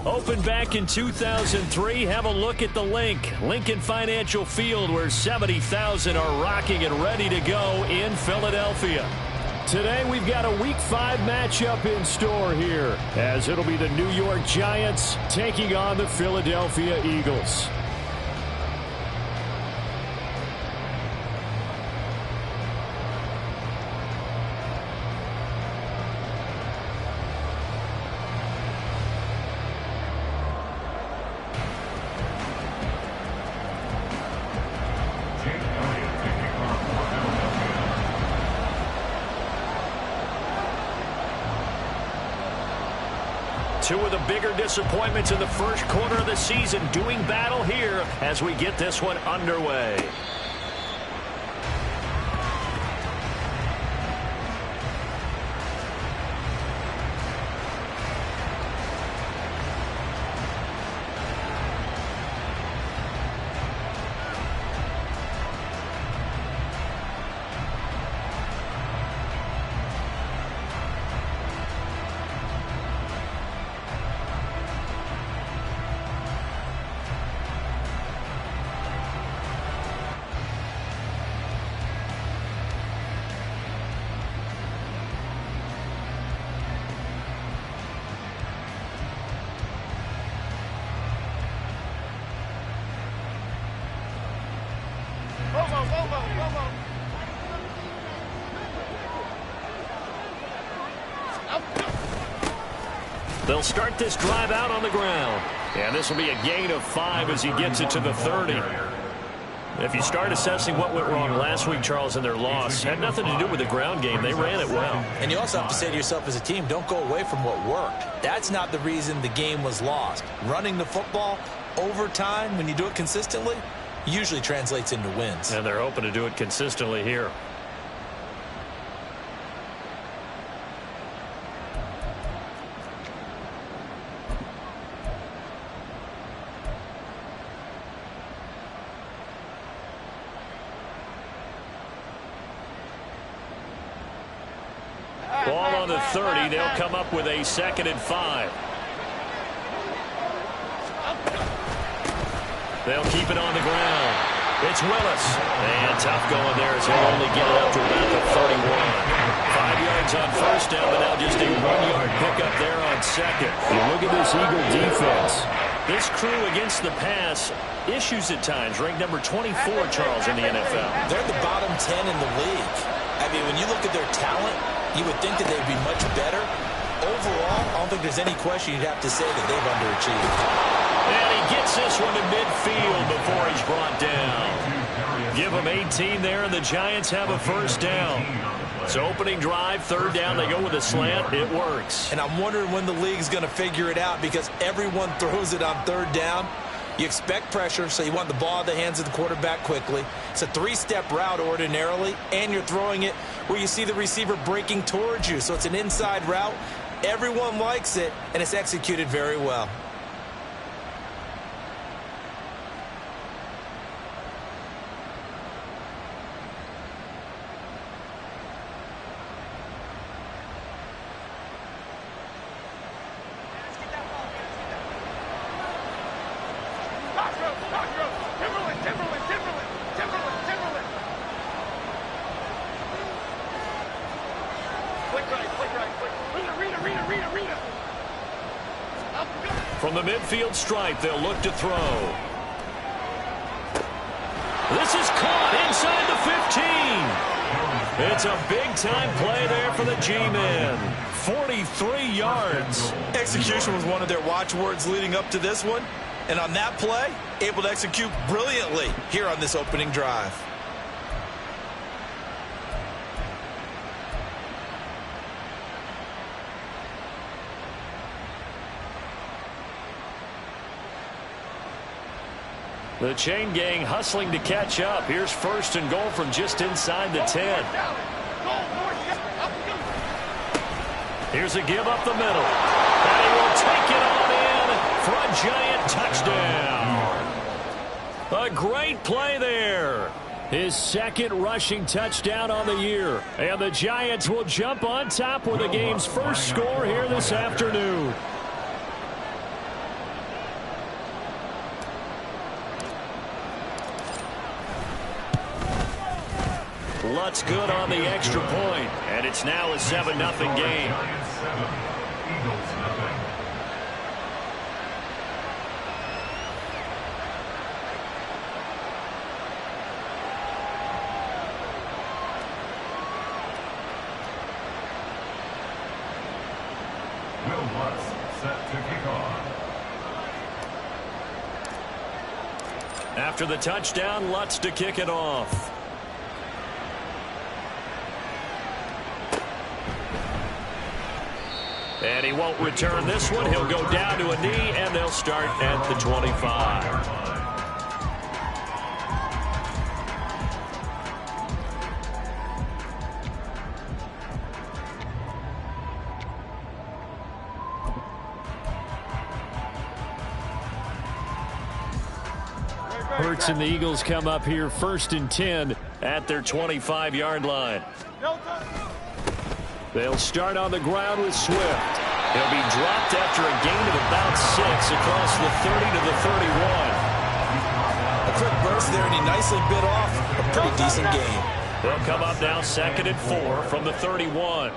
Opened back in 2003, have a look at the Lincoln Financial Field, where 70,000 are rocking and ready to go in Philadelphia. Today we've got a Week 5 matchup in store here, as it'll be the New York Giants taking on the Philadelphia Eagles. Two of the bigger disappointments in the first quarter of the season doing battle here as we get this one underway. They'll start this drive out on the ground. And this will be a gain of 5 as he gets it to the 30. If you start assessing what went wrong last week, Charles, in their loss, had nothing to do with the ground game. They ran it well. And you also have to say to yourself as a team, don't go away from what worked. That's not the reason the game was lost. Running the football over time, when you do it consistently, usually translates into wins. And they're hoping to do it consistently here. Ball on the 30. They'll come up with a 2nd and 5. They'll keep it on the ground. It's Willis. And tough going there as he'll only get it up to about the 31. 5 yards on first down, but now just a 1-yard pickup there on second. You look at this Eagle defense. This crew against the pass, issues at times, ranked number 24, Charles, in the NFL. They're the bottom 10 in the league. I mean, when you look at their talent, you would think that they'd be much better. Overall, I don't think there's any question you'd have to say that they've underachieved. And he gets this one to midfield before he's brought down. Give them 18 there, and the Giants have a first down. So opening drive, 3rd down, they go with a slant. It works. And I'm wondering when the league's going to figure it out, because everyone throws it on 3rd down. You expect pressure, so you want the ball in the hands of the quarterback quickly. It's a 3-step route ordinarily, and you're throwing it where you see the receiver breaking towards you. So it's an inside route. Everyone likes it, and it's executed very well. From the midfield stripe, they'll look to throw. This is caught inside the 15. It's a big-time play there for the G-Men. 43 yards. Execution was one of their watchwords leading up to this one. And on that play, able to execute brilliantly here on this opening drive. The chain gang hustling to catch up. Here's 1st and goal from just inside the 10. Here's a give up the middle. And he will take it on in for a Giant touchdown. A great play there. His 2nd rushing touchdown on the year. And the Giants will jump on top with the game's first score here this afternoon. Lutz good on the extra point, and it's now a 7-0 game. Will Lutz set to kick off. After the touchdown, Lutz to kick it off. And he won't return this one. He'll go down to a knee, and they'll start at the 25. Hurts and the Eagles come up here 1st and 10 at their 25-yard line. They'll start on the ground with Swift. He'll be dropped after a gain of about 6 across the 30 to the 31. A quick burst there, and he nicely bit off a pretty decent gain. They'll come up now 2nd and 4 from the 31.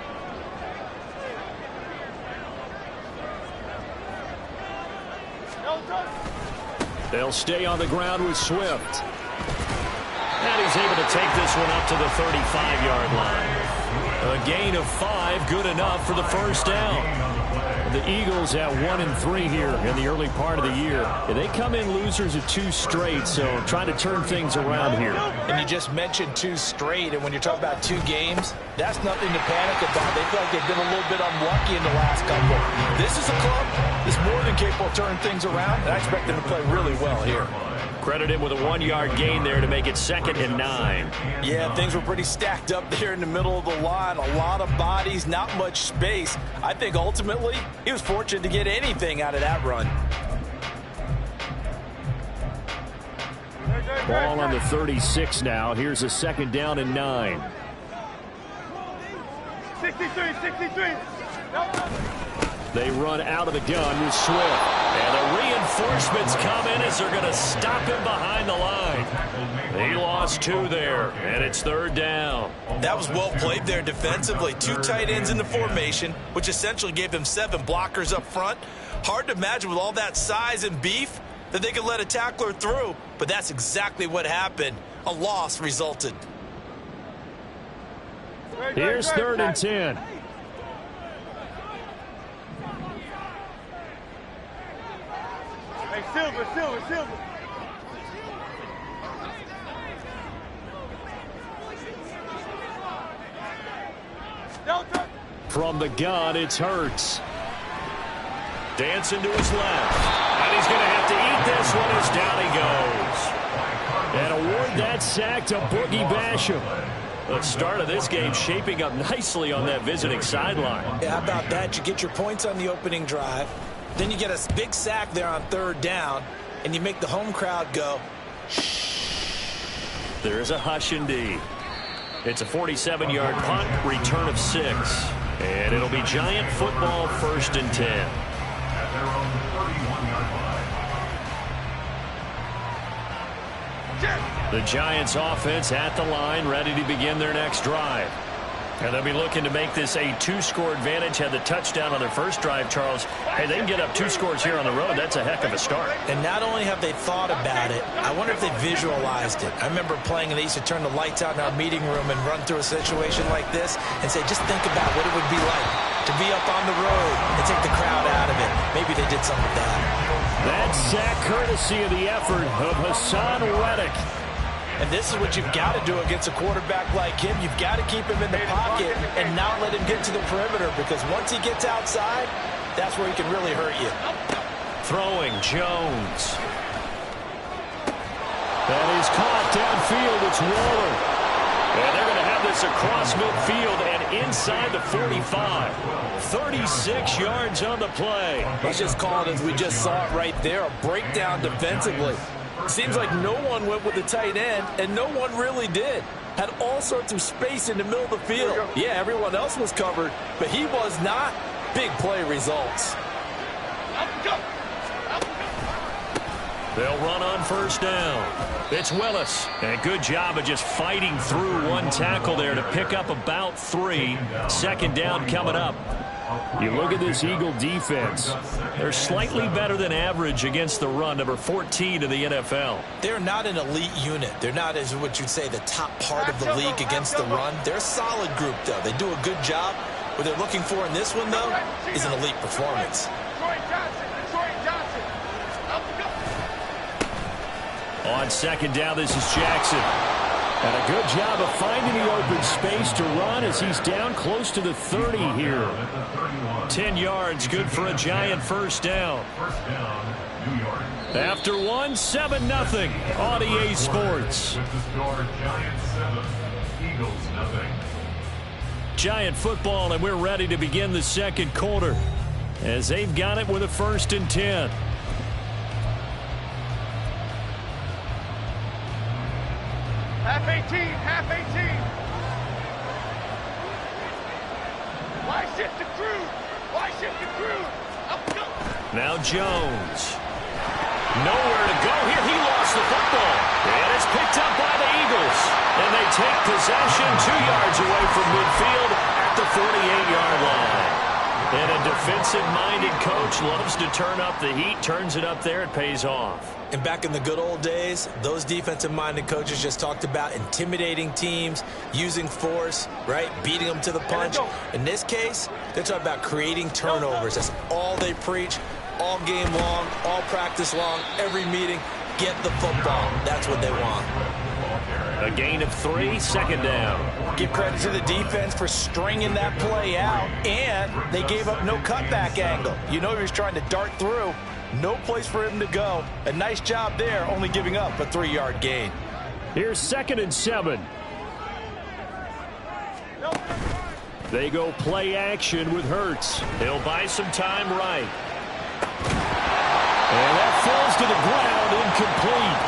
They'll stay on the ground with Swift. And he's able to take this one up to the 35-yard line. A gain of 5, good enough for the first down. The Eagles at 1-3 here in the early part of the year. They come in losers of 2 straight, so trying to turn things around here. And you just mentioned 2 straight, and when you're talking about 2 games, that's nothing to panic about. They feel like they've been a little bit unlucky in the last couple. This is a club that's more than capable of turning things around, and I expect them to play really well here. Credit him with a 1-yard gain there to make it 2nd and 9. Yeah, things were pretty stacked up there in the middle of the line. A lot of bodies, not much space. I think ultimately he was fortunate to get anything out of that run. Ball on the 36 now. Here's a 2nd down and 9. 63. They run out of the gun with Swift. And the reinforcements come in as they're going to stop him behind the line. He lost 2 there, and it's 3rd down. That was well played there defensively. 2 tight ends in the formation, which essentially gave them 7 blockers up front. Hard to imagine with all that size and beef that they could let a tackler through, but that's exactly what happened. A loss resulted. Here's 3rd and 10. Hey, Silver. From the gun, it's Hurts. Dancing to his left. And he's going to have to eat this one as down he goes. And award that sack to Boogie Basham. The start of this game shaping up nicely on that visiting sideline. Yeah, how about that? You get your points on the opening drive. Then you get a big sack there on 3rd down, and you make the home crowd go, shh. There is a hush indeed. It's a 47-yard punt, return of 6. And it'll be Giant football 1st and 10. At their own 31-yard line. The Giants offense at the line, ready to begin their next drive. And they'll be looking to make this a 2-score advantage. Had the touchdown on their first drive, Charles. Hey, they can get up 2 scores here on the road. That's a heck of a start. And not only have they thought about it, I wonder if they visualized it. I remember playing, and they used to turn the lights out in our meeting room and run through a situation like this and say, just think about what it would be like to be up on the road and take the crowd out of it. Maybe they did some of that. That sack courtesy of the effort of Hassan Reddick. And this is what you've got to do against a quarterback like him. You've got to keep him in the pocket and not let him get to the perimeter, because once he gets outside, that's where he can really hurt you. Throwing Jones. That is caught downfield. It's Waller. And they're going to have this across midfield and inside the 45. 36 yards on the play. Let's just call it as we just saw it right there, a breakdown defensively. Seems like no one went with the tight end, and no one really did. Had all sorts of space in the middle of the field. Yeah, everyone else was covered, but he was not. Big play results. They'll run on first down. It's Willis. And good job of just fighting through one tackle there to pick up about 3. Second down coming up. You look at this Eagle defense. They're slightly better than average against the run, number 14 in the NFL. They're not an elite unit. They're not, as what you'd say, the top part of the league against the run. They're a solid group, though. They do a good job. What they're looking for in this one, though, is an elite performance. On second down, this is Jackson. And a good job of finding the open space to run as he's down close to the 30 here. 10 yards, good for a Giant first down. After 1, 7-0 on EA Sports. Giant football, and we're ready to begin the second quarter as they've got it with a 1st and 10. Half 18, half 18. Why shift the crew? Why shift the crew? Up go. Now Jones. Nowhere to go here. He lost the football. And it's picked up by the Eagles. And they take possession 2 yards away from midfield at the 48-yard line. And a defensive-minded coach loves to turn up the heat, turns it up there, it pays off. And back in the good old days, those defensive-minded coaches just talked about intimidating teams, using force, right, beating them to the punch. In this case, they're talking about creating turnovers. That's all they preach, all game long, all practice long, every meeting. Get the football. That's what they want. A gain of 3, second down. Give credit to the defense for stringing that play out, and they gave up no cutback angle. You know he was trying to dart through. No place for him to go. A nice job there, only giving up a 3-yard gain. Here's 2nd and 7. They go play action with Hurts. He'll buy some time right. And that falls to the ground, incomplete.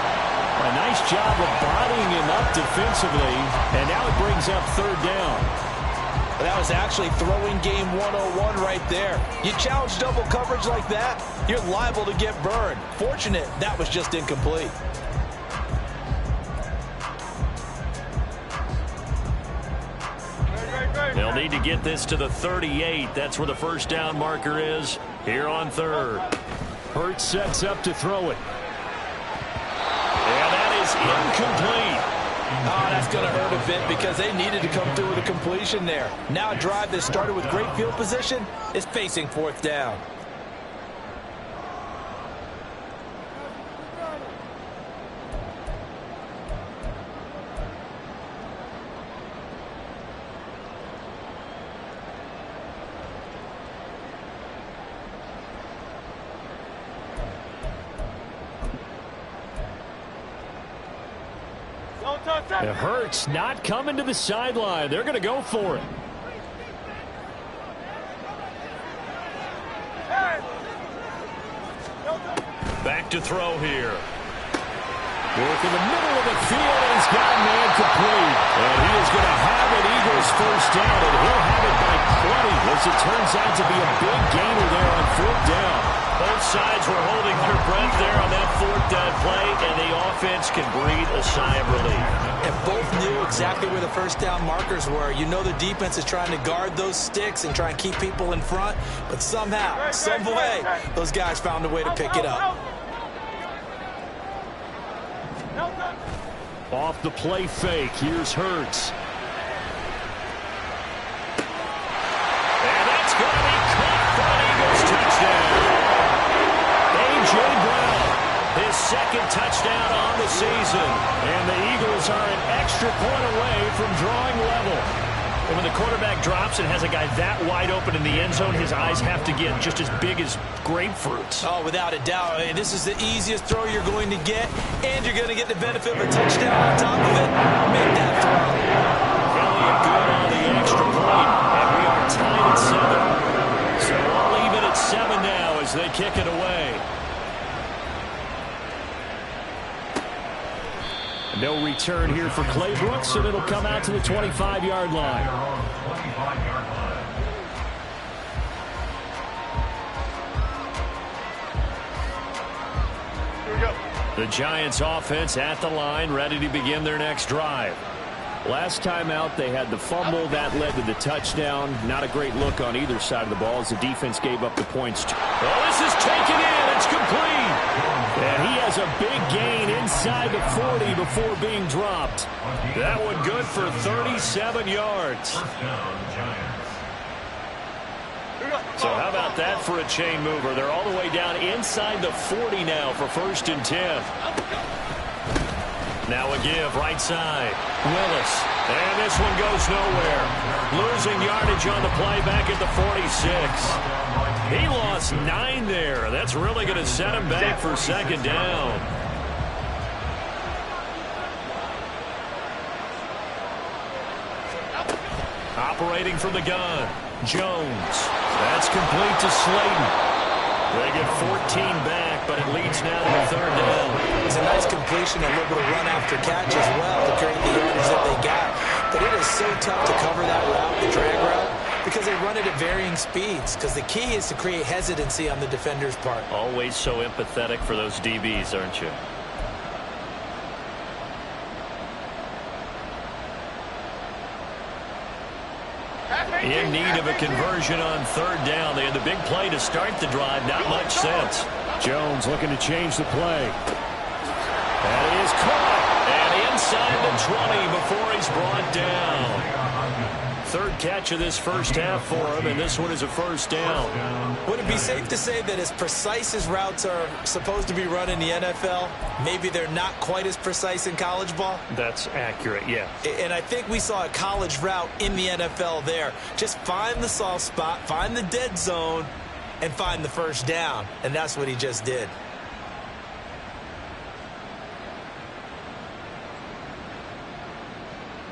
A nice job of bodying him up defensively, and now it brings up 3rd down. That was actually throwing game 101 right there. You challenge double coverage like that, you're liable to get burned. Fortunate that was just incomplete. They'll need to get this to the 38. That's where the first down marker is here on 3rd. Hurts sets up to throw it. And that is incomplete. Oh, that's going to hurt a bit because they needed to come through with a completion there. Now a drive that started with great field position is facing 4th down. It hurts not coming to the sideline. They're going to go for it. Back to throw here. Work in the middle of the field, and he's got a man complete. And he is going to have an Eagles first down, and he'll have it by 20 as it turns out to be a big gainer there on 4th down. Both sides were holding their breath there on that 4th down play, and the offense can breathe a sigh of relief. And both knew exactly where the first down markers were. You know the defense is trying to guard those sticks and try and keep people in front, but somehow, some way, those guys found a way to pick it up. Off the play fake, here's Hurts. And that's going to be caught for an Eagles touchdown. A.J. Brown, his 2nd touchdown on the season. And the Eagles are an extra point away from drawing level. And when the quarterback drops and has a guy that wide open in the end zone, his eyes have to get just as big as grapefruits. Oh, without a doubt. This is the easiest throw you're going to get, and you're going to get the benefit of a touchdown on top of it. Make that throw. Elliott good on the extra point, and we are tied at 7. So we'll leave it at 7 now as they kick it away. No return here for Clay Brooks, and it'll come out to the 25-yard line. Here we go. The Giants offense at the line, ready to begin their next drive. Last time out, they had the fumble. That led to the touchdown. Not a great look on either side of the ball as the defense gave up the points. Oh, this is taken in. It's complete. And he has a big gain inside the 40 before being dropped. That one good for 37 yards. So how about that for a chain mover? They're all the way down inside the 40 now for 1st and 10. Now a give right side. Willis. And this one goes nowhere. Losing yardage on the play back at the 46. He lost 9 there. That's really going to set him back for 2nd down. Operating from the gun. Jones. That's complete to Slayton. They get 14 back, but it leads now to the 3rd down. It's a nice completion, a little bit of run after catch as well to create the yardage that they got. But it is so tough to cover that route, the drag route, because they run it at varying speeds. Because the key is to create hesitancy on the defender's part. Always so empathetic for those DBs, aren't you? In need of a conversion on 3rd down. They had the big play to start the drive. Not much sense. Jones looking to change the play. That is caught. And inside the 20 before he's brought down. 3rd catch of this first half for him, and this one is a 1st down. Would it be safe to say that as precise as routes are supposed to be run in the NFL, maybe they're not quite as precise in college ball? That's accurate, yeah. And I think we saw a college route in the NFL there. Just find the soft spot, find the dead zone, and find the 1st down. And that's what he just did.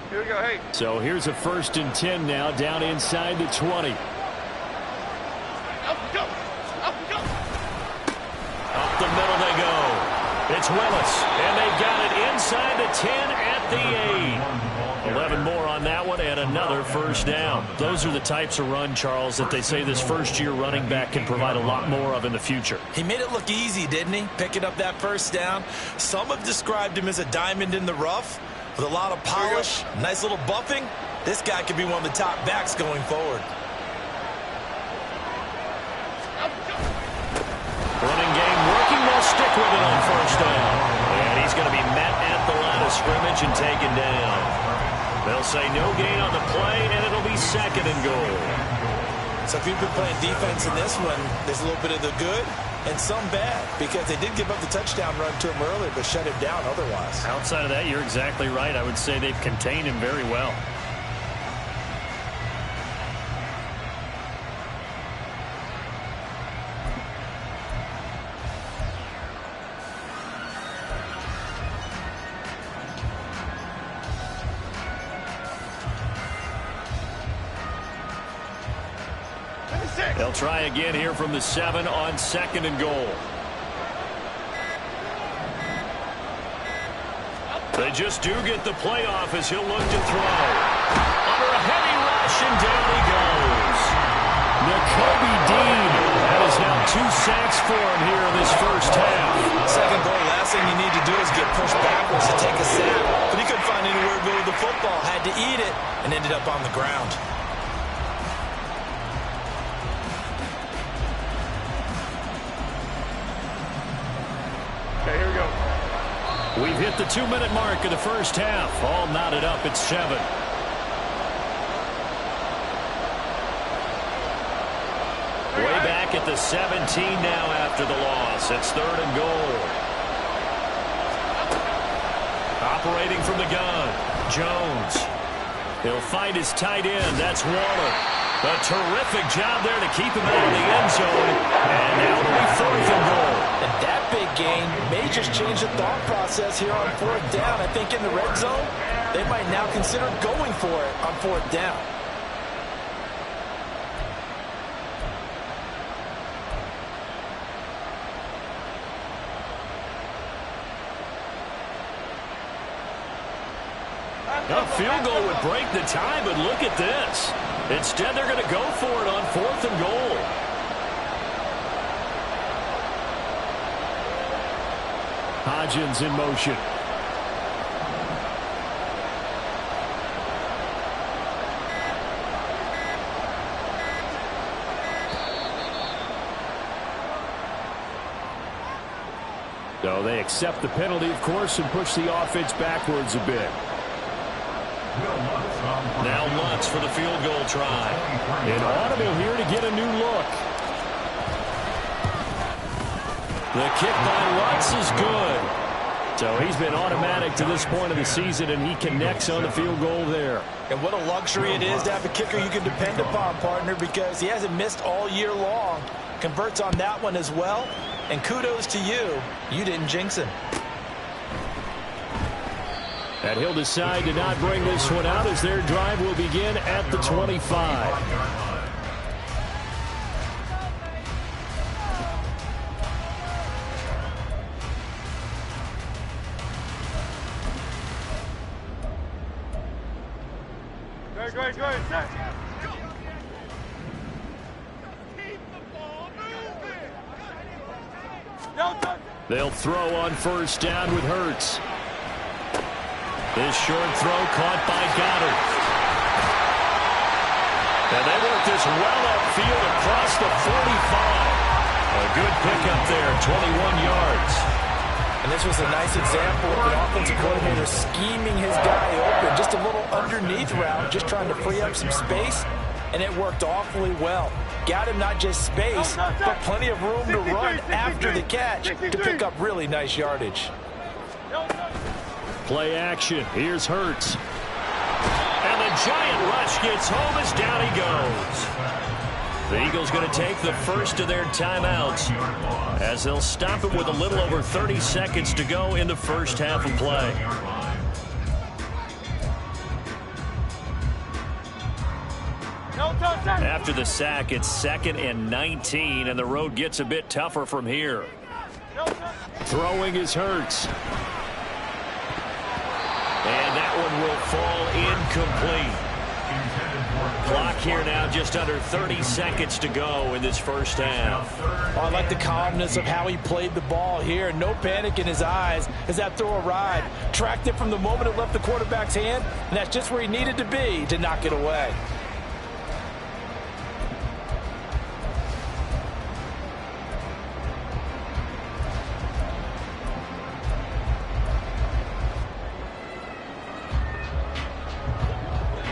Here we go, hey. So here's a 1st and 10 now, down inside the 20. Up, go. Up, go. Up the middle they go. It's Willis, and they've got it inside the 10 at the 8. 11 more on that one, and another 1st down. Those are the types of run, Charles, that they say this first-year running back can provide a lot more of in the future. He made it look easy, didn't he? Picking up that 1st down. Some have described him as a diamond in the rough with a lot of polish, nice little buffing. This guy could be one of the top backs going forward. Running game working. They'll stick with it on 1st down. And he's going to be met at the line of scrimmage and taken down. They'll say no gain on the play, and it'll be 2nd and goal. So if you've been playing defense in this one, there's a little bit of the good and some bad, because they did give up the touchdown run to him earlier, but shut him down otherwise. Outside of that, you're exactly right. I would say they've contained him very well. They'll try again here from the 7 on 2nd and goal. They just do get the playoff as he'll look to throw. Under a heavy rush, and down he goes. Nakobe Dean. That is now 2 sacks for him here in this first half. 2nd goal, last thing you need to do is get pushed backwards to take a sack. But he couldn't find anywhere to go with the football. Had to eat it and ended up on the ground. Okay, here we go. We've hit the 2-minute mark of the first half. All knotted up at 7. Way back at the 17 now after the loss. It's 3rd and goal. Operating from the gun. Jones. He'll find his tight end. That's Waller. A terrific job there to keep him out of the end zone. And now it'll be 4th and goal. And that big gain may just change the thought process here on 4th down. I think in the red zone, they might now consider going for it on 4th down. A field goal would break the tie, but look at this. Instead, they're going to go for it on 4th and goal. Hodgins in motion. So they accept the penalty, of course, and push the offense backwards a bit. Now Lutz for the field goal try. An audible here to get a new look. The kick by Lutz is good. So he's been automatic to this point of the season, and he connects on the field goal there. And what a luxury it is to have a kicker you can depend upon, partner, because he hasn't missed all year long. Converts on that one as well. And kudos to you. You didn't jinx him. And he'll decide to not bring this one out as their drive will begin at the 25. Great. Keep the ball moving. They'll throw on first down with Hurts. This short throw caught by Goddard. And they work this well upfield across the 45. A good pickup there, 21 yards. And this was a nice example of the offensive coordinator scheming his guy open. Just a little underneath route, just trying to free up some space. And it worked awfully well. Got him not just space, but plenty of room to run after the catch to pick up really nice yardage. Play action. Here's Hurts. And the giant rush gets home as down he goes. The Eagles going to take the first of their timeouts as they'll stop it with a little over 30 seconds to go in the first half of play. After the sack, it's 2nd and 19, and the road gets a bit tougher from here. Throwing is Hurts. And that one will fall incomplete. Clock here now just under 30 seconds to go in this first half. Oh, I like the calmness of how he played the ball here. No panic in his eyes as that throw arrived. Tracked it from the moment it left the quarterback's hand, and that's just where he needed to be to knock it away.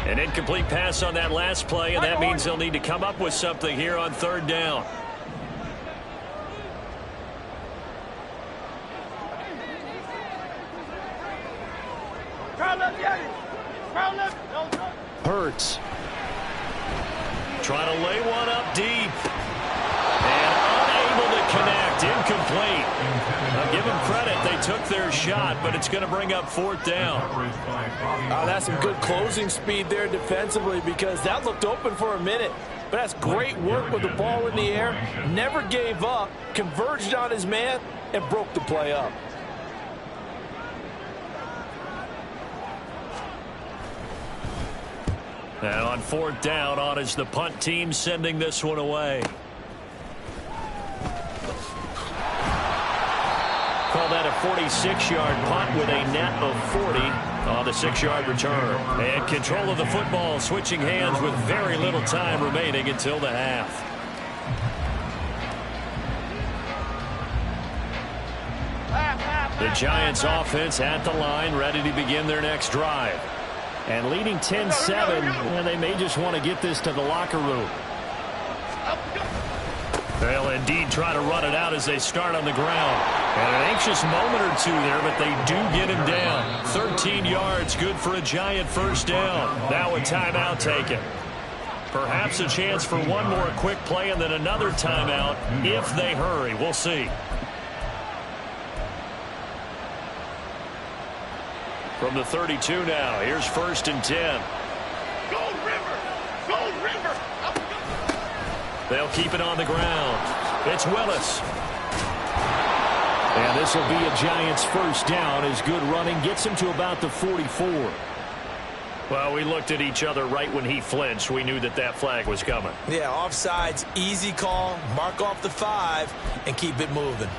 An incomplete pass on that last play, and that means they'll need to come up with something here on 3rd down. Hurts. Trying to lay one up deep. And unable to connect. Incomplete. I'll give them credit. They took their shot, but it's going to bring up 4th down. Oh, that's some good closing speed there defensively because that looked open for a minute. But that's great work with the ball in the air. Never gave up, converged on his man, and broke the play up. And on 4th down, on is the punt team sending this one away. Call that a 46-yard punt with a net of 40 on the 6-yard return. And control of the football switching hands with very little time remaining until the half. The Giants offense at the line, ready to begin their next drive. And leading 10-7, and they may just want to get this to the locker room. They'll indeed try to run it out as they start on the ground. And an anxious moment or two there, but they do get him down. 13 yards, good for a Giant first down. Now a timeout taken. Perhaps a chance for one more quick play and then another timeout if they hurry. We'll see. From the 32 now, here's 1st and 10. Go River! Go River! They'll keep it on the ground. It's Willis. And this will be a Giants first down as good running gets him to about the 44. Well, we looked at each other right when he flinched. We knew that that flag was coming. Yeah, offsides, easy call, mark off the 5, and keep it moving.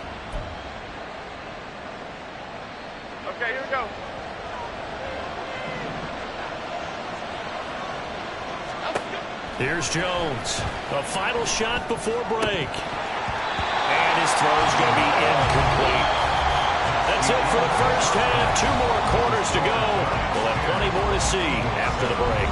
Okay, here we go. Here's Jones. A final shot before break. And his throw's going to be incomplete. That's it for the first half. 2 more quarters to go. We'll have plenty more to see after the break.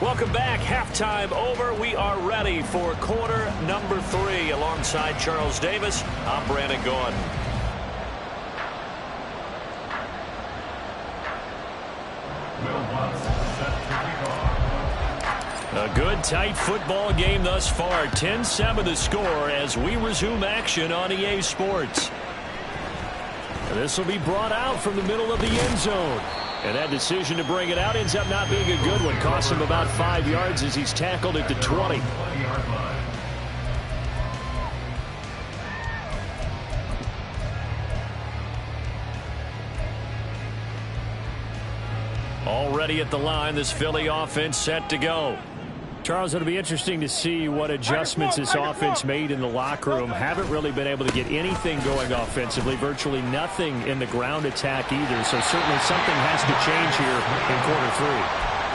Welcome back. Halftime over. We are ready for quarter number 3. Alongside Charles Davis, I'm Brandon Gaudin. A good, tight football game thus far. 10-7 the score as we resume action on EA Sports. This will be brought out from the middle of the end zone. And that decision to bring it out ends up not being a good one. Costs him about 5 yards as he's tackled at the 20. Already at the line, this Philly offense set to go. Charles, it'll be interesting to see what adjustments this offense made in the locker room. Haven't really been able to get anything going offensively. Virtually nothing in the ground attack either. So certainly something has to change here in quarter 3.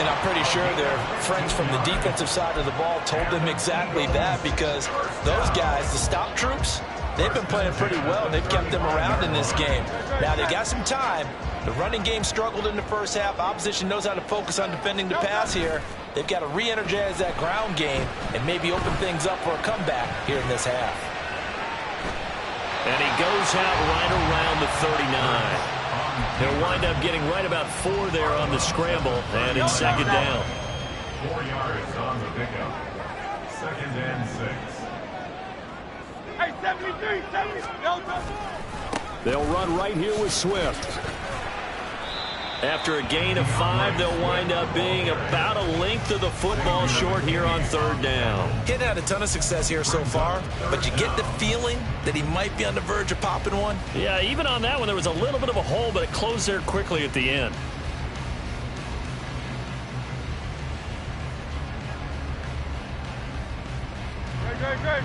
And I'm pretty sure their friends from the defensive side of the ball told them exactly that, because those guys, the stop troops, they've been playing pretty well. They've kept them around in this game. Now, they got some time. The running game struggled in the first half. Opposition knows how to focus on defending the pass here. They've got to re-energize that ground game and maybe open things up for a comeback here in this half. And he goes out right around the 39. He'll wind up getting right about 4 there on the scramble, and it's second down. 4 yards on the pickup. 2nd and 6. Hey, 73, 70. They'll run right here with Swift. After a gain of 5, they'll wind up being about a length of the football short here on 3rd down. He's had a ton of success here so far, but you get the feeling that he might be on the verge of popping one. Yeah, even on that one, there was a little bit of a hole, but it closed there quickly at the end. Great.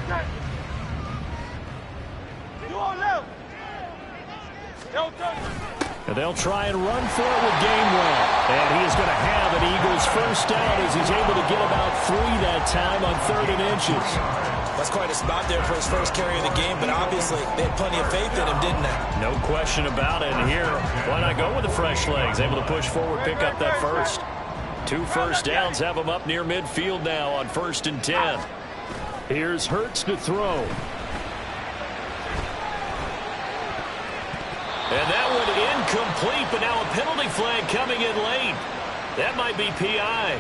You all left. And they'll try and run for it with Gainwell. And he is going to have an Eagles first down as he's able to get about 3 that time on 3rd and inches. That's quite a spot there for his first carry of the game, but obviously they had plenty of faith in him, didn't they? No question about it. And here, why not go with the fresh legs? Able to push forward, pick up that first. 2 first downs have him up near midfield now on 1st and 10. Here's Hurts to throw. And that one incomplete, but now a penalty flag coming in late. That might be PI.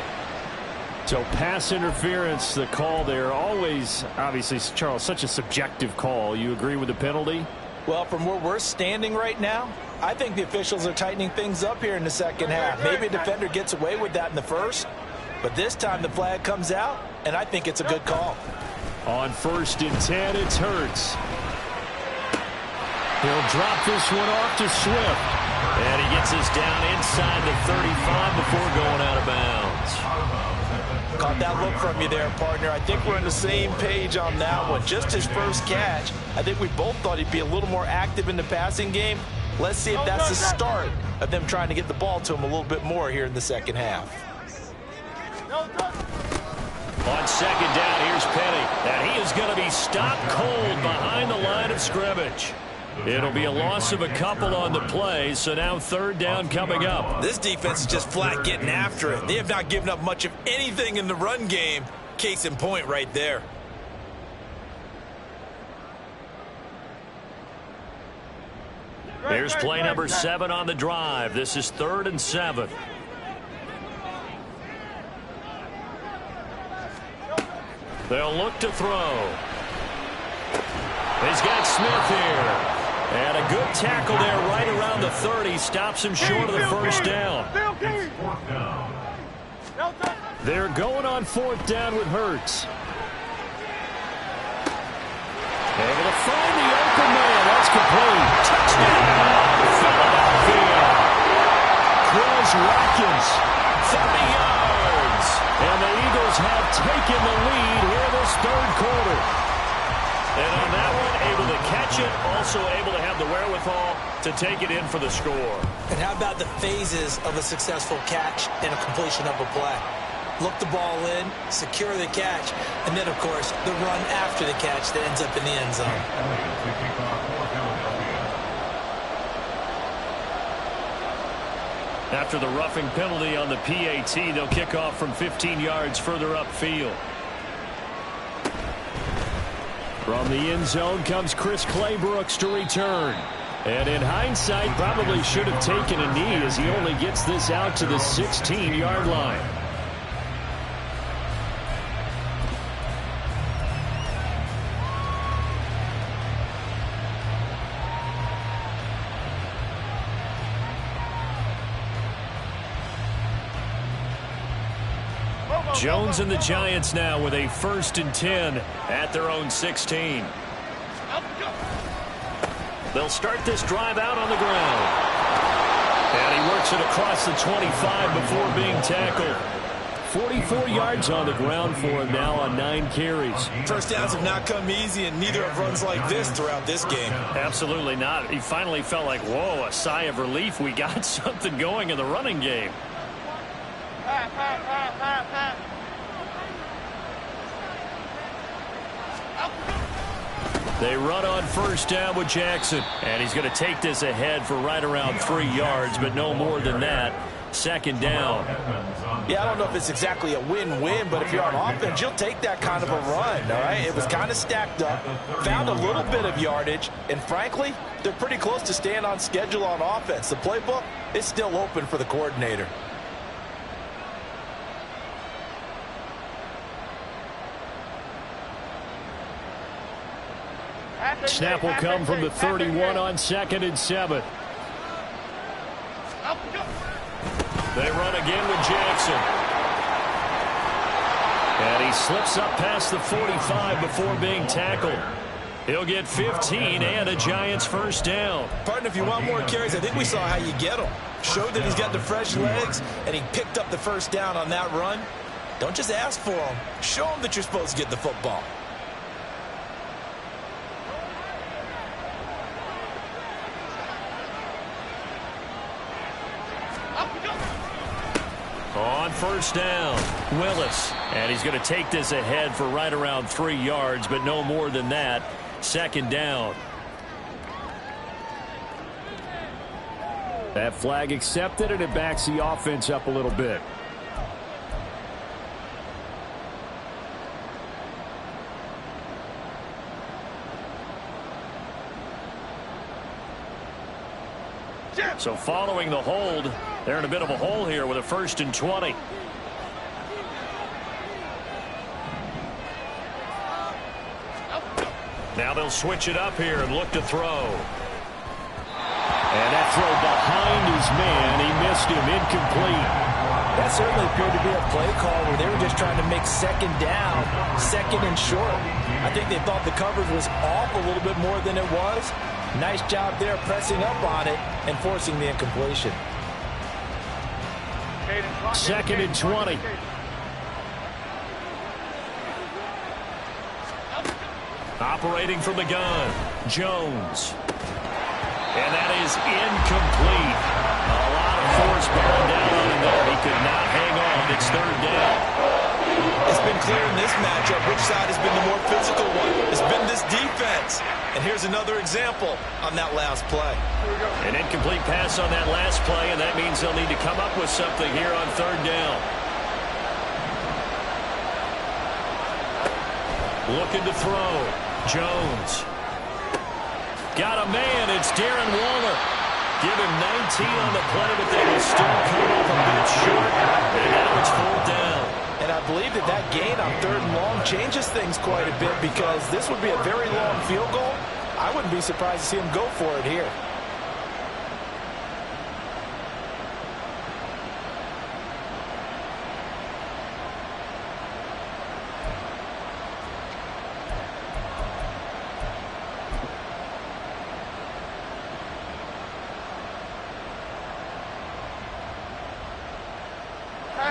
So pass interference, the call there. Always, obviously, Charles, such a subjective call. You agree with the penalty? Well, from where we're standing right now, I think the officials are tightening things up here in the second half. Maybe a defender gets away with that in the first, but this time the flag comes out, and I think it's a good call. On 1st and 10, it's Hurts. He'll drop this one off to Swift. And he gets us down inside the 35 before going out of bounds. Caught that look from you there, partner. I think we're on the same page on that one. Just his first catch. I think we both thought he'd be a little more active in the passing game. Let's see if that's the start of them trying to get the ball to him a little bit more here in the second half. On 2nd down, here's Penny. And he is going to be stopped cold behind the line of scrimmage. It'll be a loss of a couple on the play, so now 3rd down coming up. This defense is just flat getting after it. They have not given up much of anything in the run game. Case in point right there. Here's play number 7 on the drive. This is 3rd and 7. They'll look to throw. He's got Smith here. And a good tackle there right around the 30. Stops him short of the first down. They're going on 4th down with Hurts. Able to find the open man. That's complete. Touchdown, Philadelphia. Watkins. 30 yards. And the Eagles have taken the lead here this third quarter. And on that one, able to catch it, also able to have the wherewithal to take it in for the score. And how about the phases of a successful catch and a completion of a play? Look the ball in, secure the catch, and then, of course, the run after the catch that ends up in the end zone. Elliott to kick off for Philadelphia. After the roughing penalty on the PAT, they'll kick off from 15 yards further upfield. From the end zone comes Chris Claybrooks to return. And in hindsight, probably should have taken a knee as he only gets this out to the 16-yard line. Jones and the Giants now with a 1st and 10 at their own 16. They'll start this drive out on the ground. And he works it across the 25 before being tackled. 44 yards on the ground for him now on 9 carries. First downs have not come easy, and neither have runs like this throughout this game. Absolutely not. He finally felt like, whoa, a sigh of relief. We got something going in the running game. They run on 1st down with Jackson. And he's going to take this ahead for right around 3 yards, but no more than that. 2nd down. Yeah, I don't know if it's exactly a win-win, but if you're on offense, you'll take that kind of a run, all right? It was kind of stacked up, found a little bit of yardage, and frankly, they're pretty close to staying on schedule on offense. The playbook is still open for the coordinator. Snap will come from the 31 on 2nd and 7. They run again with Jackson. And he slips up past the 45 before being tackled. He'll get 15 and a Giants 1st down. Partner, if you want more carries, I think we saw how you get them. Showed that he's got the fresh legs, and he picked up the 1st down on that run. Don't just ask for them. Show them that you're supposed to get the football. On 1st down, Willis. And he's going to take this ahead for right around 3 yards, but no more than that. 2nd down. That flag accepted, and it backs the offense up a little bit. So following the hold, they're in a bit of a hole here with a 1st and 20. Now they'll switch it up here and look to throw. And that throw behind his man. He missed him. Incomplete. That certainly appeared to be a play call where they were just trying to make 2nd down, 2nd and short. I think they thought the coverage was off a little bit more than it was. Nice job there pressing up on it and forcing the incompletion. 2nd and 20. Operating from the gun, Jones. And that is incomplete. A lot of force bearing down on him there. He could not hang on. It's 3rd down. It's been clear in this matchup which side has been the more physical one. It's been this defense. And here's another example on that last play. An incomplete pass on that last play, and that means they'll need to come up with something here on 3rd down. Looking to throw. Jones. Got a man. It's Darren Waller. Give him 19 on the play, but they will still come up a bit short. And now it's 4th down. And I believe that gain on 3rd and long changes things quite a bit because this would be a very long field goal. I wouldn't be surprised to see him go for it here.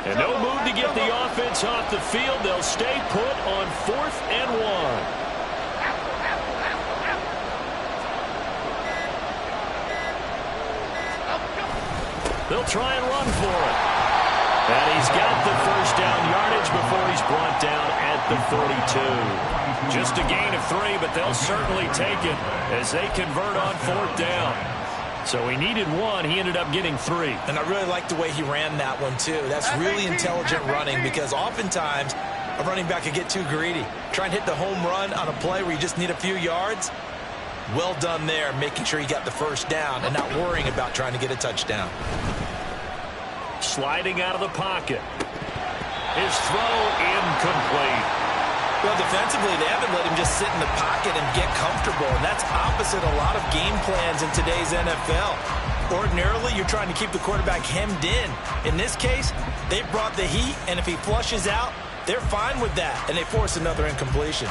And no move to get the offense off the field. They'll stay put on 4th and 1. They'll try and run for it. And he's got the first down yardage before he's brought down at the 42. Just a gain of 3, but they'll certainly take it as they convert on 4th down. So he needed 1. He ended up getting 3. And I really like the way he ran that one, too. That's really intelligent running because oftentimes a running back can get too greedy. Try and hit the home run on a play where you just need a few yards. Well done there, making sure he got the first down and not worrying about trying to get a touchdown. Sliding out of the pocket. His throw incomplete. Well, defensively, they haven't let him just sit in the pocket and get comfortable, and that's opposite a lot of game plans in today's NFL. Ordinarily, you're trying to keep the quarterback hemmed in. In this case, they brought the heat, and if he flushes out, they're fine with that, and they force another incompletion.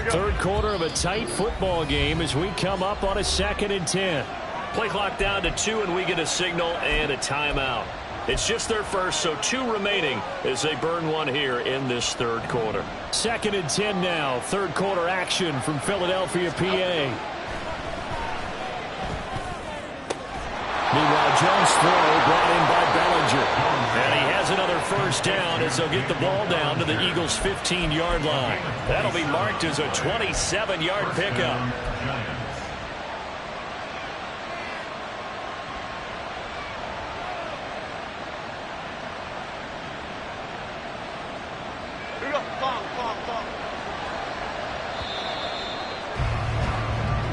Third quarter of a tight football game as we come up on a 2nd and 10. Play clock down to 2, and we get a signal and a timeout. It's just their first, so 2 remaining as they burn one here in this third quarter. 2nd and 10 now. Third quarter action from Philadelphia, PA. Meanwhile, Jones' throw brought in by Bellinger. And he has another first down as they'll get the ball down to the Eagles' 15-yard line. That'll be marked as a 27-yard pickup.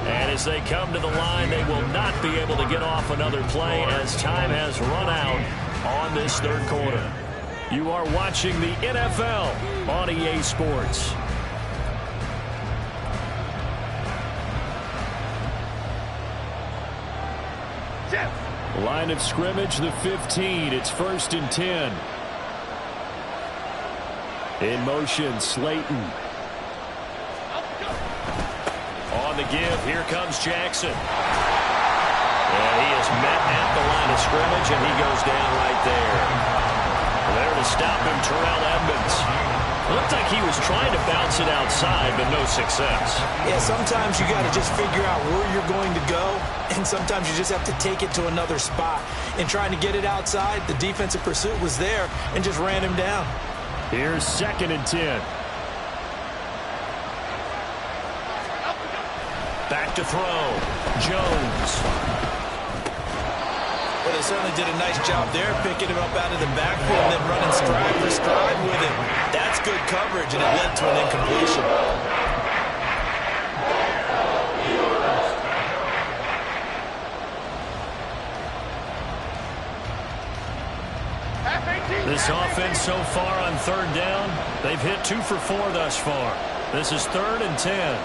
And as they come to the line, they will not be able to get off another play as time has run out on this third quarter. You are watching the NFL on EA Sports. Line of scrimmage, the 15. It's 1st and 10. In motion, Slayton. On the give, here comes Jackson. And he is met at the line of scrimmage, and he goes down right there. There to stop him, Terrell Edmunds. It looked like he was trying to bounce it outside, but no success. Yeah, sometimes you got to just figure out where you're going to go, and sometimes you just have to take it to another spot. In trying to get it outside, the defensive pursuit was there and just ran him down. Here's 2nd and 10. Back to throw. Jones. Well, they certainly did a nice job there, picking him up out of the backfield and then running stride for stride with him. That's good coverage, and it led to an incompletion. This offense so far on 3rd down, they've hit 2 for 4 thus far. This is 3rd and 10.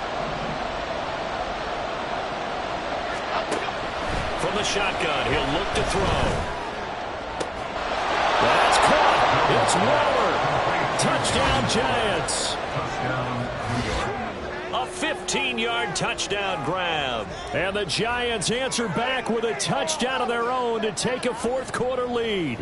From the shotgun, he'll look to throw. That's caught. It's Waller. Touchdown, Giants. A 15-yard touchdown grab. And the Giants answer back with a touchdown of their own to take a 4th quarter lead.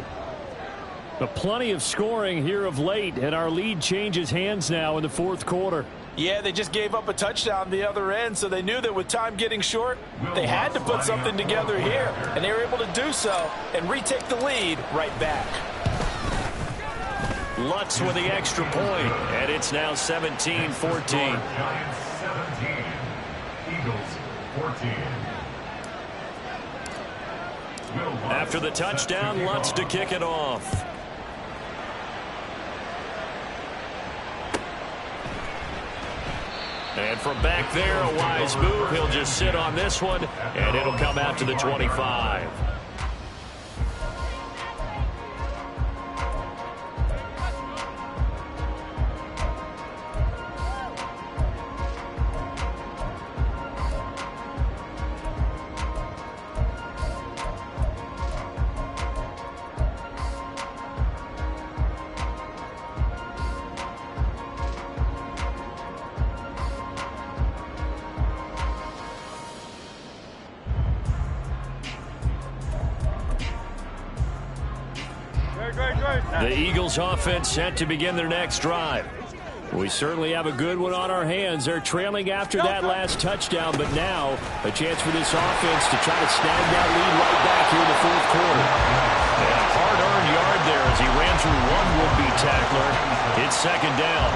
But plenty of scoring here of late, and our lead changes hands now in the 4th quarter. Yeah, they just gave up a touchdown the other end, so they knew that with time getting short, they had to put something together here, and they were able to do so and retake the lead right back. Lutz with the extra point, and it's now 17-14. Giants 17, Eagles 14. After the touchdown, Lutz to kick it off. And from back there, a wise move. He'll just sit on this one, and it'll come out to the 25. The Eagles offense set to begin their next drive. We certainly have a good one on our hands. They're trailing after that last touchdown, but now a chance for this offense to try to snag that lead right back here in the fourth quarter. And a hard-earned yard there as he ran through one would-be tackler. It's second down.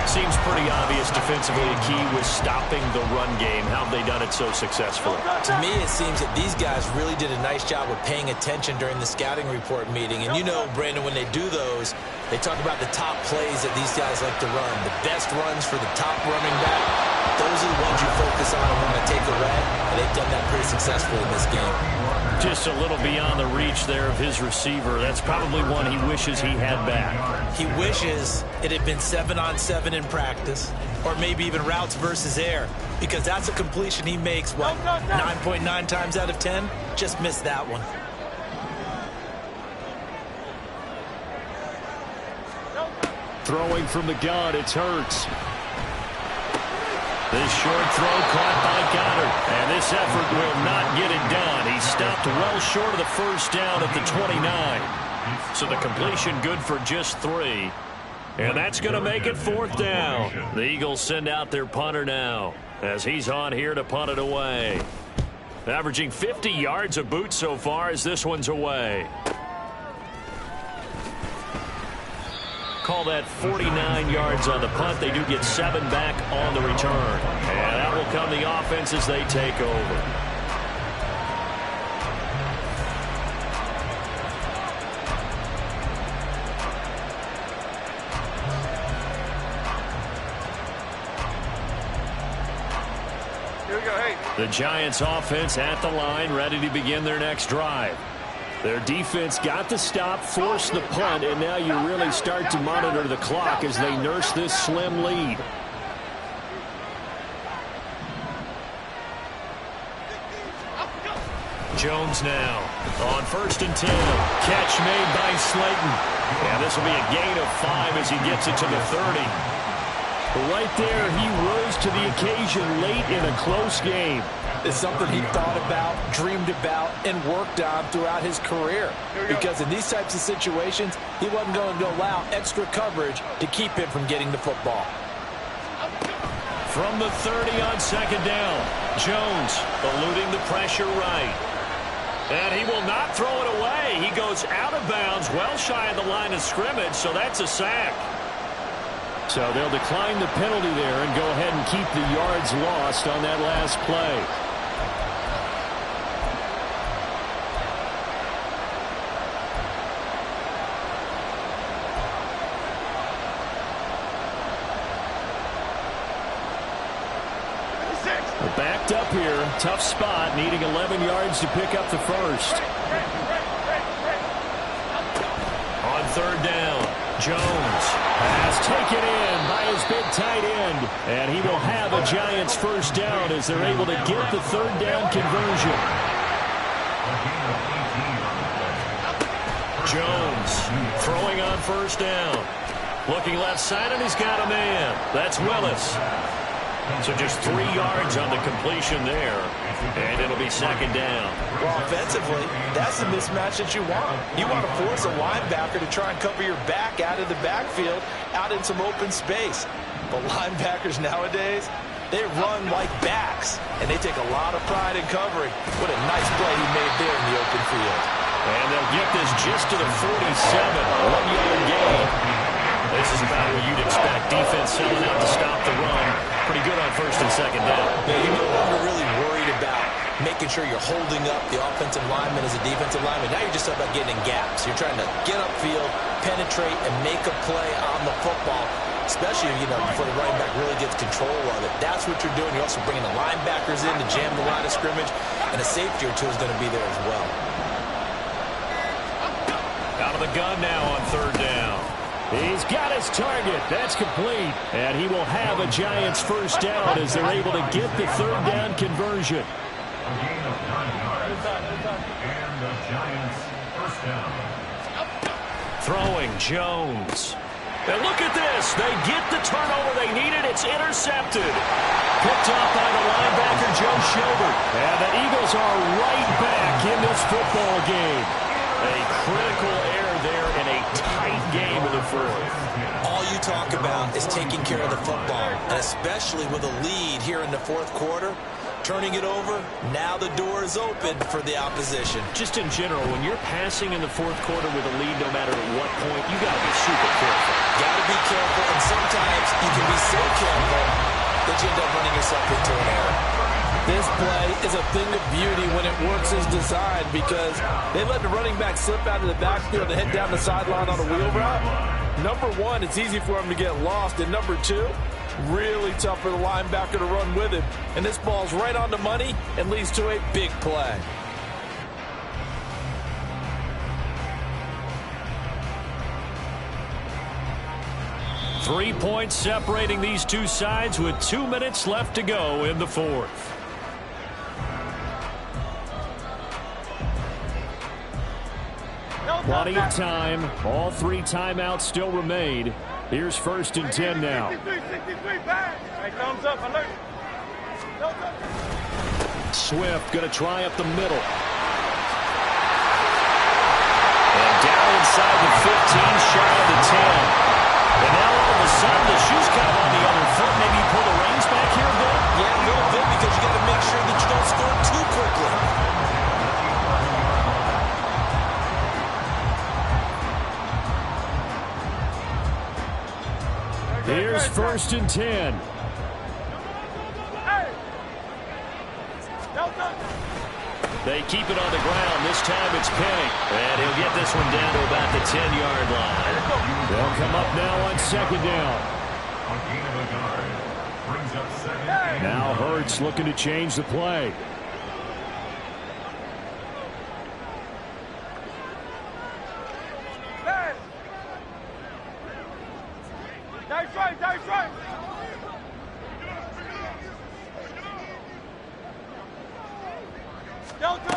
Seems pretty obvious defensively the key was stopping the run game. How have they done it so successfully? To me, it seems that these guys really did a nice job of paying attention during the scouting report meeting. And you know, Brandon, when they do those, they talk about the top plays that these guys like to run. The best runs for the top running back. Those are the ones you focus on and want to take away. And they've done that pretty successfully in this game. Just a little beyond the reach there of his receiver. That's probably one he wishes he had back. He wishes it had been 7-on-7 in practice, or maybe even routes versus air, because that's a completion he makes, what, 9.9 times out of 10? Just missed that one. Throwing from the gun, it's Hurts. This short throw caught by Goddard. And this effort will not get it done. He stopped well short of the first down at the 29. So the completion good for just 3. And that's going to make it fourth down. The Eagles send out their punter now as he's on here to punt it away. Averaging 50 yards a boot so far as this one's away. Call that 49 yards on the punt. They do get 7 back on the return. And that will come the offense as they take over. Here we go, hey. The Giants offense at the line, ready to begin their next drive. Their defense got the stop, forced the punt, and now you really start to monitor the clock as they nurse this slim lead. Jones now on 1st and 10. Catch made by Slayton. And this will be a gain of 5 as he gets it to the 30. Right there, he rose to the occasion late in a close game. It's something he thought about, dreamed about, and worked on throughout his career. Because in these types of situations, he wasn't going to allow extra coverage to keep him from getting the football. From the 30 on second down, Jones eluding the pressure right. And he will not throw it away. He goes out of bounds, well shy of the line of scrimmage, so that's a sack. So they'll decline the penalty there and go ahead and keep the yards lost on that last play. Backed up here, tough spot, needing 11 yards to pick up the first. On third down, Jones has taken in by his big tight end, and he will have a Giants first down as they're able to get the third down conversion. Jones throwing on first down. Looking left side, and he's got a man. That's Willis. So just 3 yards on the completion there, and it'll be second down. Well, offensively, that's the mismatch that you want. You want to force a linebacker to try and cover your back out of the backfield, out in some open space. But linebackers nowadays, they run like backs, and they take a lot of pride in covering. What a nice play he made there in the open field. And they'll get this just to the 47, 1-yard gain. This is about what you'd expect. Defense selling out to stop the run. Pretty good on first and second down. Yeah, you're no longer really worried about making sure you're holding up the offensive lineman as a defensive lineman. Now you're just about getting in gaps. You're trying to get upfield, penetrate, and make a play on the football, especially, before the running back really gets control of it. That's what you're doing. You're also bringing the linebackers in to jam the line of scrimmage, and a safety or two is going to be there as well. Out of the gun now on third down. He's got his target. That's complete. And he will have a Giants first down as they're able to get the third down conversion. A gain of 9 yards. And the Giants first down. Throwing Jones. And look at this. They get the turnover they needed. It's intercepted. Picked off by the linebacker, Joe Schobert. And the Eagles are right back in this football game. A critical error there and a tight game in the fourth. All you talk about is taking care of the football, and especially with a lead here in the fourth quarter. Turning it over, now the door is open for the opposition. Just in general, when you're passing in the fourth quarter with a lead, no matter at what point, you got to be super careful. Got to be careful, and sometimes you can be so careful that you end up running yourself into an error. This play is a thing of beauty when it works as designed because they let the running back slip out of the backfield and head down the sideline on a wheel route. Number one, it's easy for him to get lost, and number two, really tough for the linebacker to run with him. And this ball's right on the money and leads to a big play. Three points separating these two sides with 2 minutes left to go in the fourth. Plenty of time. All three timeouts still remain. Here's 1st and 10 now. 63, back. Hey, thumbs up, alert. Thumbs up. Swift going to try up the middle. And down inside the 15, shy of the 10. And now all of a sudden, the shoe's kind of on the other foot. Maybe you pull the reins back here a bit? Yeah, a little bit because you got to make sure that you don't score too quickly. Here's 1st and 10. They keep it on the ground. This time it's Penny. And he'll get this one down to about the 10-yard line. They'll come up now on 2nd down. A gain of a yard. Brings up 2nd. Now Hurts looking to change the play. Nice right, nice right. Delta.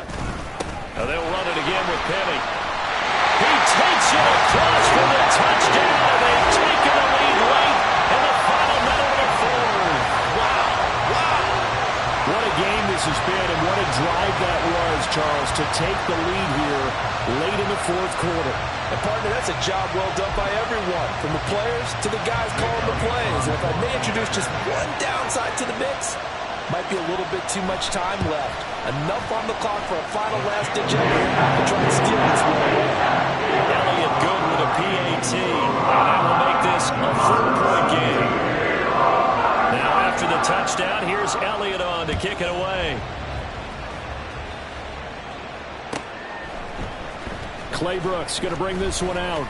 Now they'll run it again with Penny. He takes it across for the touchdown. They've taken the lead late in the final minute of the fourth. Wow. What a game this has been, and what a drive that was, Charles, to take the lead here late in the fourth quarter. And partner, that's a job well done by everyone, from the players to the guys calling the plays. And if I may introduce just one downside to the mix, might be a little bit too much time left. Enough on the clock for a final last-ditch effort to try and steal this one away. Elliott good with a PAT. And that will make this a 4-point game. Now after the touchdown, here's Elliott on to kick it away. Clay Brooks going to bring this one out.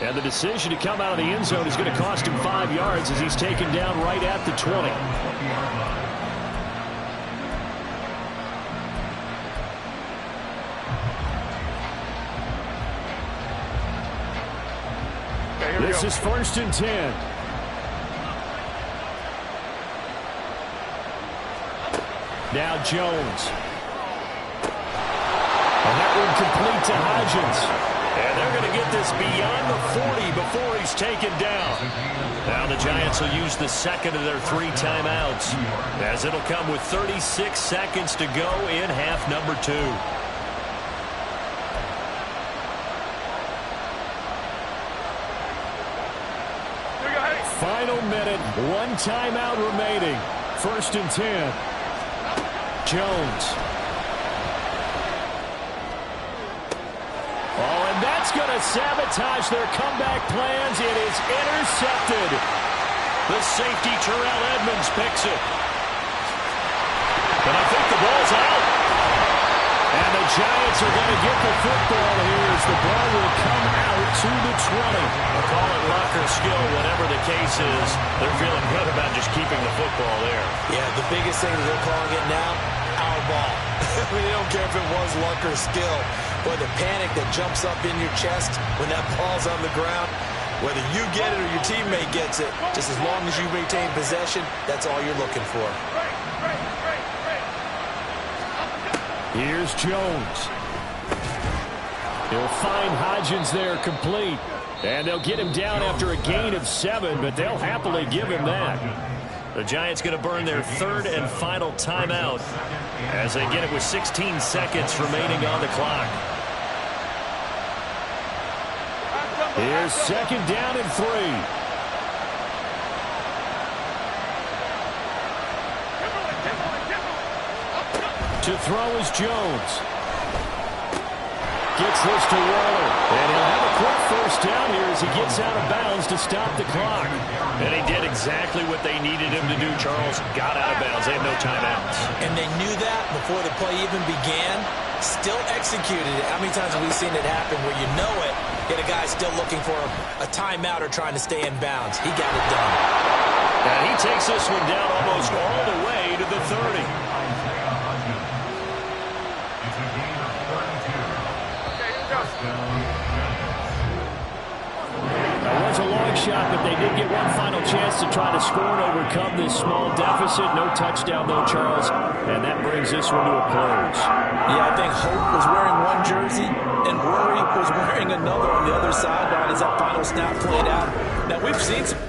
And the decision to come out of the end zone is going to cost him 5 yards as he's taken down right at the 20. This is 1st and 10. Now Jones. And that one complete to Hodgins. And they're going to get this beyond the 40 before he's taken down. Now the Giants will use the second of their 3 timeouts, as it'll come with 36 seconds to go in half number 2. Final minute, 1 timeout remaining. 1st and 10. Jones. Oh, and that's going to sabotage their comeback plans. It is intercepted. The safety, Terrell Edmonds, picks it. And I think the ball's out. And the Giants are going to get the football here as the ball will come out to the 20. I'll call it luck or skill, whatever the case is. They're feeling good about just keeping the football there. Yeah, the biggest thing that they're calling it now, our ball. I mean, they don't care if it was luck or skill. Boy, the panic that jumps up in your chest when that ball's on the ground, whether you get it or your teammate gets it, just as long as you maintain possession, that's all you're looking for. Here's Jones. He'll find Hodgins there complete. And they'll get him down after a gain of 7, but they'll happily give him that. The Giants going to burn their 3rd and final timeout as they get it with 16 seconds remaining on the clock. Here's second down and 3. To throw is Jones. Gets this to Waller. And he'll have a quick first down here as he gets out of bounds to stop the clock. And he did exactly what they needed him to do, Charles. Got out of bounds. They have no timeouts. And they knew that before the play even began. Still executed it. How many times have we seen it happen where you know it, yet a guy still looking for a timeout or trying to stay in bounds? He got it done. And he takes this one down almost all the way to the 30. That was a long shot, but they did get one final chance to try to score and overcome this small deficit. No touchdown, though, Charles. And that brings this one to a close. Yeah, I think Hope was wearing one jersey and Worry was wearing another on the other sideline as that final snap played out. Now, we've seen some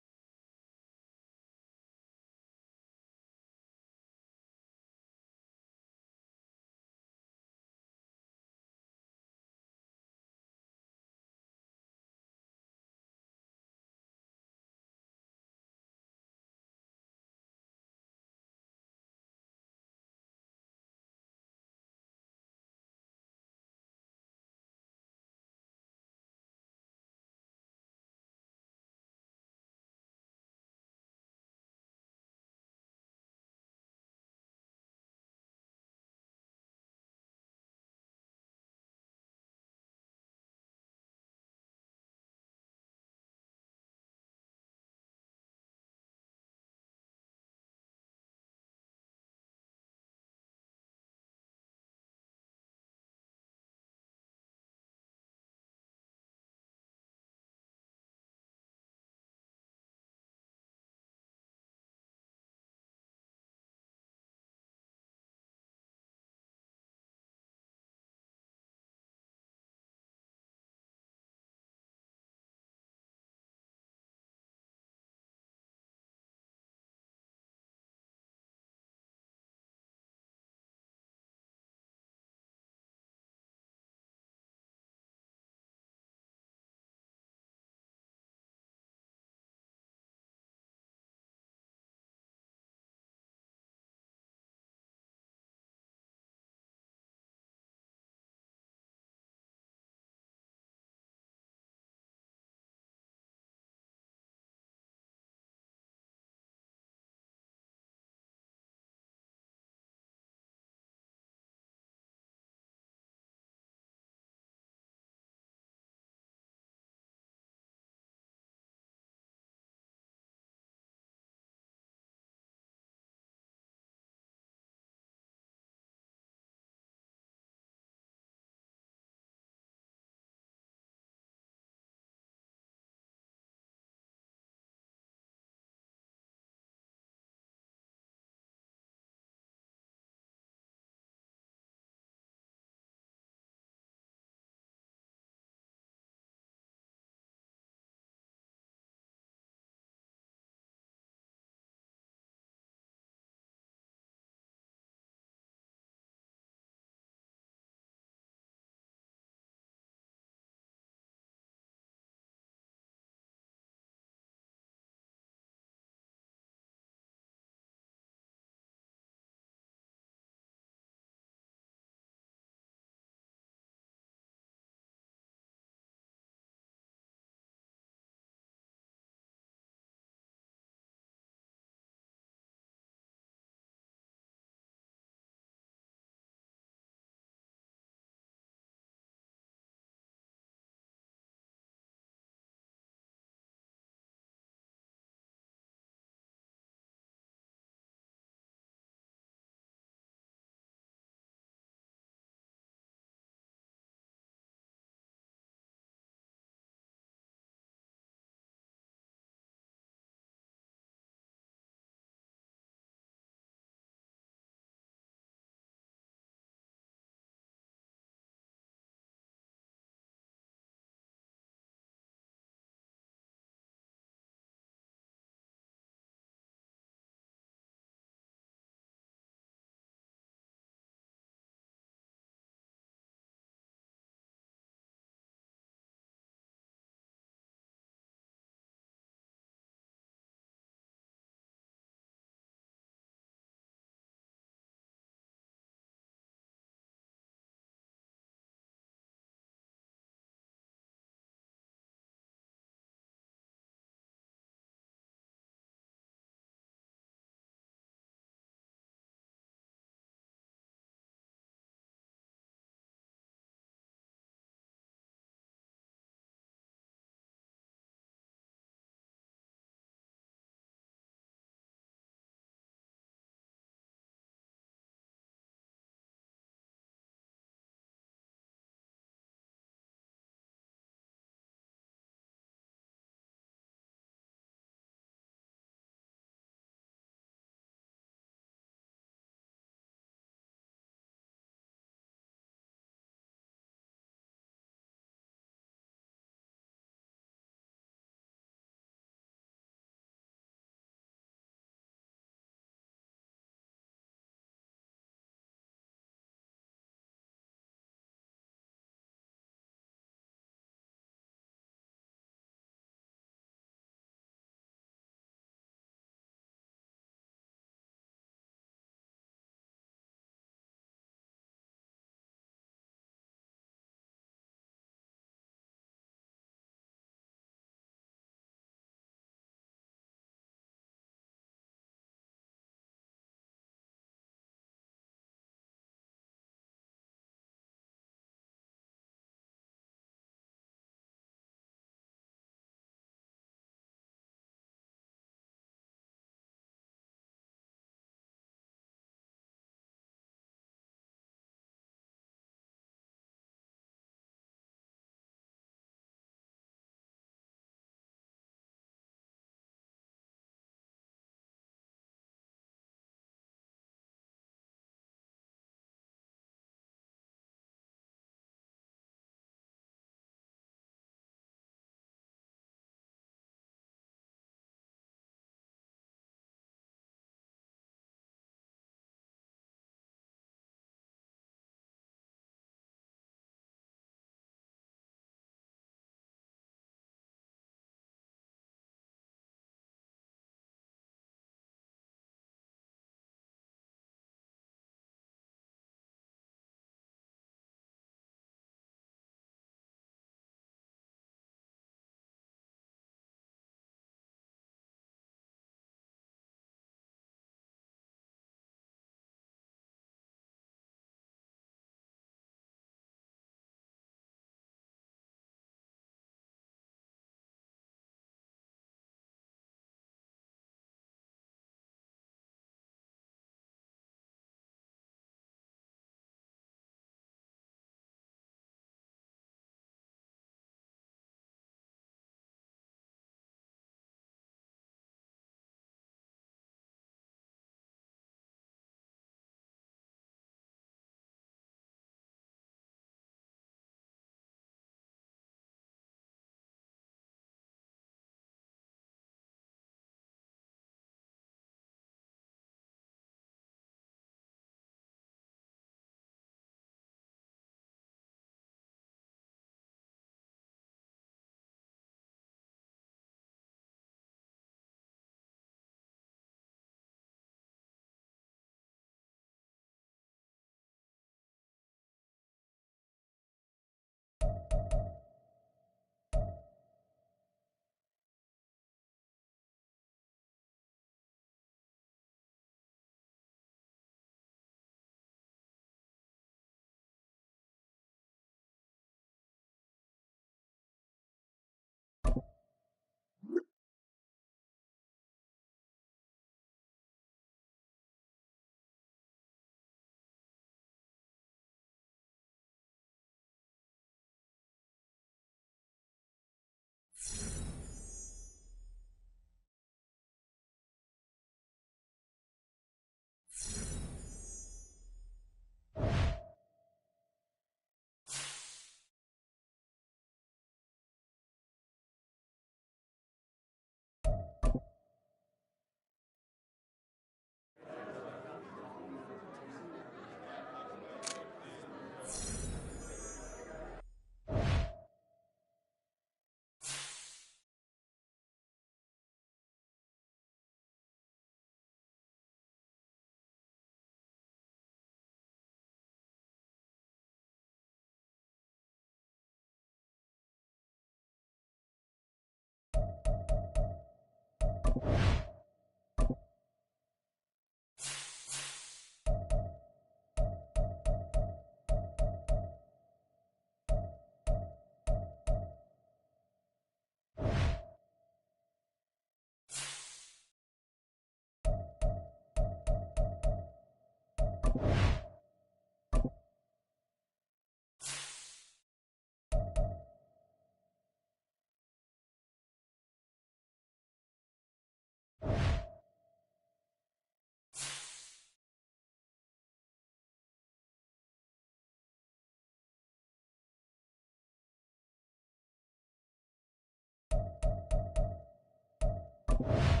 now.